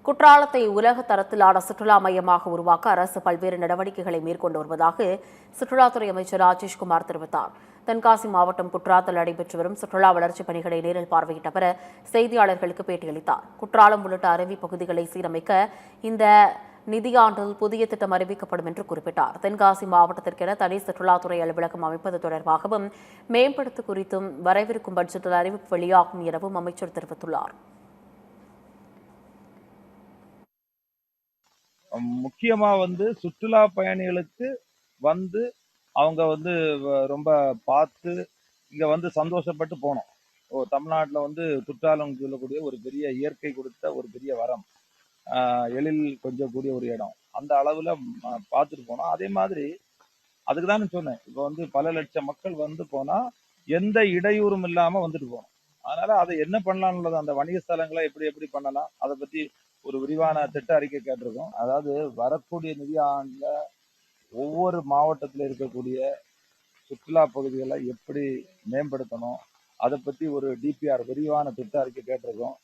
குற்றாலத்தை உலக தரத்திலான சுற்றுலா மையமாக உருவாக்க அரசு பல்வேறு நடவடிக்கைகளை மேற்கொண்டு வருவதாக சுற்றுலாத்துறை அமைச்சர் ராஜேஷ்குமார் தெரிவித்தார். தென்காசி மாவட்டம் குற்றாலத்தில் நடைபெற்று வரும் சுற்றுலா வளர்ச்சிப் பணிகளை நேரில் பார்வையிட்ட பிற செய்தியாளர்களுக்கு பேட்டியளித்தார். குற்றாலம் உள்ளிட்ட அருவி பகுதிகளை சீரமைக்க இந்த நிதியாண்டில் புதிய திட்டம் அறிவிக்கப்படும் என்று குறிப்பிட்டார். தென்காசி மாவட்டத்திற்கென தனி சுற்றுலாத்துறை அலுவலகம் அமைப்பது தொடர்பாகவும் மேம்படுத்து குறித்தும் வரவிருக்கும் பட்ஜெட்டில் அறிவிப்பு வெளியாகும் எனவும் அமைச்சர் தெரிவித்துள்ளார். முக்கியமா சுற்றுலா பயணிகளுக்கு அவங்க ரொம்ப பார்த்து இங்க சந்தோஷப்பட்டு போனோம். தமிழ்நாட்டுல குற்றாலம் சொல்லக்கூடிய ஒரு பெரிய இயற்கை கொடுத்த ஒரு பெரிய வரம், எழில் கொஞ்சம் கூடிய ஒரு இடம். அந்த அளவுல பார்த்துட்டு போனோம். அதே மாதிரி அதுக்குதானே சொன்னேன், இப்ப பல லட்சம் மக்கள் போனா எந்த இடையூறும் இல்லாம வந்துட்டு போனோம். அதனால அதை என்ன பண்ணலாம்னு அந்த வணிக ஸ்தலங்களை எப்படி எப்படி பண்ணலாம், அதை பத்தி ஒரு விரிவான திட்ட அறிக்கை கேட்டிருக்கோம். அதாவது வரக்கூடிய நிதி ஆண்டுல ஒவ்வொரு மாவட்டத்தில் இருக்கக்கூடிய சுற்றுலா பகுதிகளை எப்படி மேம்படுத்தணும், அதை பத்தி ஒரு டிபிஆர் விரிவான திட்ட அறிக்கை கேட்டிருக்கோம்.